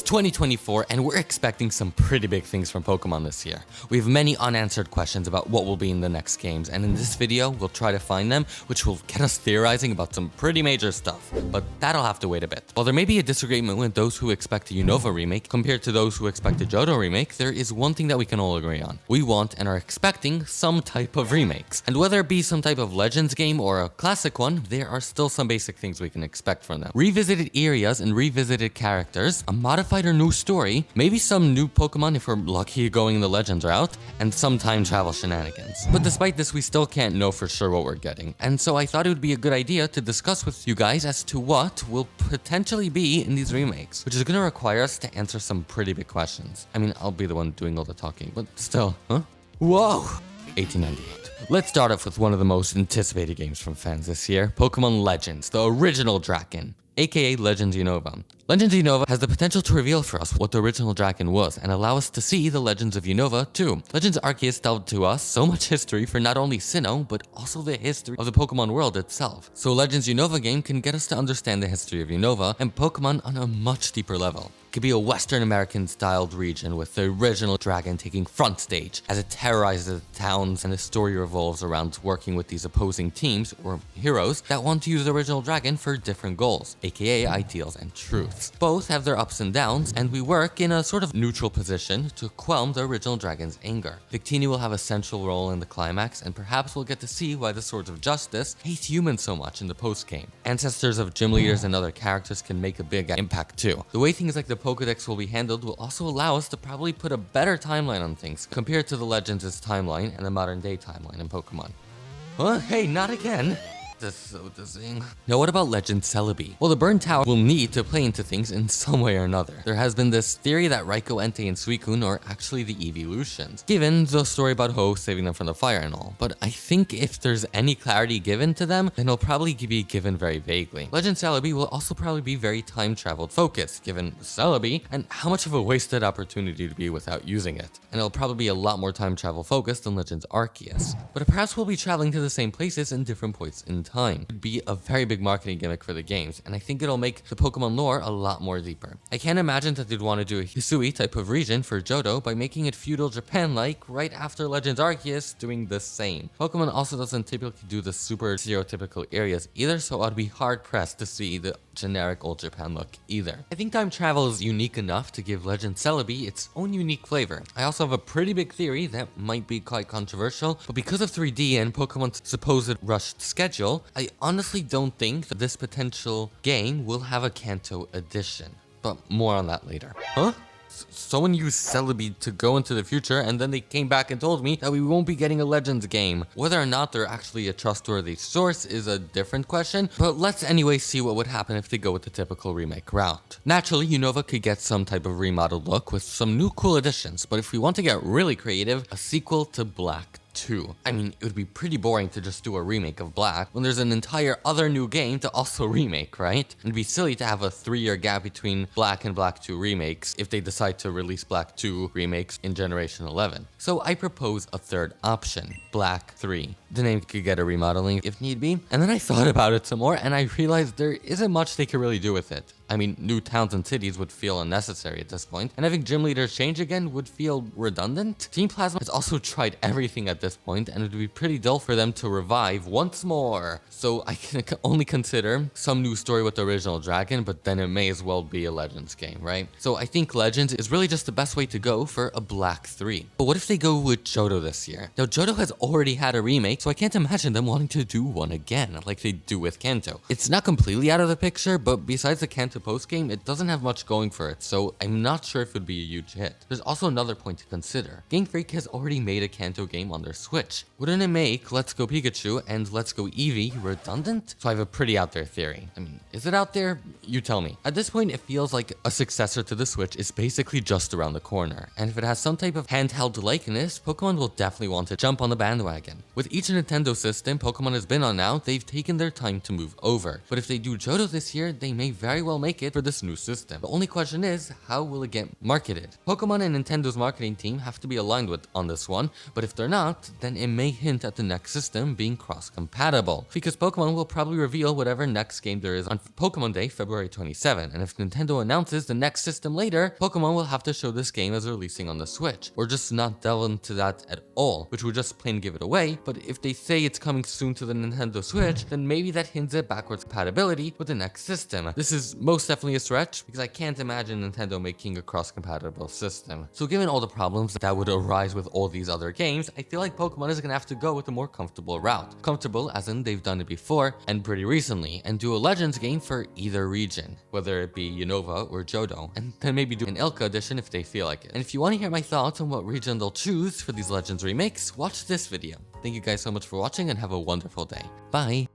2024 and we're expecting some pretty big things from Pokemon this year. We have many unanswered questions about what will be in the next games, and in this video we'll try to find them, which will get us theorizing about some pretty major stuff. But that'll have to wait a bit. While there may be a disagreement with those who expect a Unova remake compared to those who expect a Johto remake, there is one thing that we can all agree on. We want and are expecting some type of remakes. And whether it be some type of Legends game or a classic one, there are still some basic things we can expect from them. Revisited areas and revisited characters, a modified or new story, maybe some new Pokemon if we're lucky going the Legends route, and some time travel shenanigans. But despite this, we still can't know for sure what we're getting, and so I thought it would be a good idea to discuss with you guys as to what will potentially be in these remakes, which is going to require us to answer some pretty big questions. I mean, I'll be the one doing all the talking, but still, huh? Whoa! 1898. Let's start off with one of the most anticipated games from fans this year, Pokemon Legends, the original Draken, aka Legends Unova. Legends Unova has the potential to reveal for us what the original Draken was and allow us to see the Legends of Unova too. Legends Arceus told to us so much history for not only Sinnoh, but also the history of the Pokemon world itself. So Legends Unova game can get us to understand the history of Unova and Pokemon on a much deeper level. It could be a Western American styled region with the original dragon taking front stage as it terrorizes the towns, and the story revolves around working with these opposing teams or heroes that want to use the original dragon for different goals, aka ideals and truths. Both have their ups and downs, and we work in a sort of neutral position to quell the original dragon's anger. Victini will have a central role in the climax, and perhaps we'll get to see why the Swords of Justice hate humans so much in the post-game. Ancestors of gym leaders and other characters can make a big impact too. The way things like the Pokedex will be handled will also allow us to probably put a better timeline on things compared to the Legends' timeline and the modern day timeline in Pokemon. Huh? Hey, not again! That's so dizzying. Now what about Legend Celebi? Well, the Burn Tower will need to play into things in some way or another. There has been this theory that Raikou, Entei, and Suicune are actually the evolutions, given the story about Ho saving them from the fire and all. But I think if there's any clarity given to them, then it'll probably be given very vaguely. Legend Celebi will also probably be very time traveled focused, given Celebi and how much of a wasted opportunity to be without using it. And it'll probably be a lot more time travel focused than Legends Arceus. But perhaps we'll be traveling to the same places in different points in time. It'd be a very big marketing gimmick for the games, and I think it'll make the Pokemon lore a lot more deeper. I can't imagine that they'd want to do a Hisui type of region for Johto by making it feudal Japan-like right after Legends Arceus doing the same. Pokemon also doesn't typically do the super stereotypical areas either, so I'd be hard-pressed to see the generic old Japan look either. I think time travel is unique enough to give Legend Celebi its own unique flavor. I also have a pretty big theory that might be quite controversial, but because of 3D and Pokemon's supposed rushed schedule, I honestly don't think that this potential game will have a Kanto edition. But more on that later. Huh? Someone used Celebi to go into the future, and then they came back and told me that we won't be getting a Legends game. Whether or not they're actually a trustworthy source is a different question, but let's anyway see what would happen if they go with the typical remake route. Naturally, Unova could get some type of remodeled look with some new cool additions, but if we want to get really creative, a sequel to Black 2. I mean, it would be pretty boring to just do a remake of Black when there's an entire other new game to also remake, right? It'd be silly to have a 3-year gap between Black and Black 2 remakes if they decide to release Black 2 remakes in Generation 11. So I propose a third option, Black 3. The name could get a remodeling if need be, and then I thought about it some more and I realized there isn't much they could really do with it. I mean, new towns and cities would feel unnecessary at this point, and having gym leaders change again would feel redundant. Team Plasma has also tried everything at this point, and it would be pretty dull for them to revive once more. So I can only consider some new story with the original dragon, but then it may as well be a Legends game, right? So I think Legends is really just the best way to go for a Black 3. But what if they go with Johto this year? Now, Johto has already had a remake, so I can't imagine them wanting to do one again, like they do with Kanto. It's not completely out of the picture, but besides the Kanto post-game, it doesn't have much going for it, so I'm not sure if it would be a huge hit. There's also another point to consider. Game Freak has already made a Kanto game on their Switch. Wouldn't it make Let's Go Pikachu and Let's Go Eevee redundant? So I have a pretty out there theory. I mean, is it out there? You tell me. At this point, it feels like a successor to the Switch is basically just around the corner, and if it has some type of handheld likeness, Pokemon will definitely want to jump on the bandwagon. With each Nintendo system Pokemon has been on now, they've taken their time to move over. But if they do Johto this year, they may very well make it for this new system. The only question is, how will it get marketed? Pokemon and Nintendo's marketing team have to be aligned with on this one, but if they're not, then it may hint at the next system being cross-compatible. Because Pokemon will probably reveal whatever next game there is on Pokemon Day, February 27, and if Nintendo announces the next system later, Pokemon will have to show this game as releasing on the Switch, or just not delve into that at all, which would just plain give it away. But if they say it's coming soon to the Nintendo Switch, then maybe that hints at backwards compatibility with the next system. This is most definitely a stretch, because I can't imagine Nintendo making a cross-compatible system. So given all the problems that would arise with all these other games, I feel like Pokemon is gonna have to go with a more comfortable route. Comfortable as in they've done it before, and pretty recently, and do a Legends game for either region, whether it be Unova or Johto, and then maybe do an Ilka edition if they feel like it. And if you want to hear my thoughts on what region they'll choose for these Legends remakes, watch this video. Thank you guys so much for watching and have a wonderful day. Bye!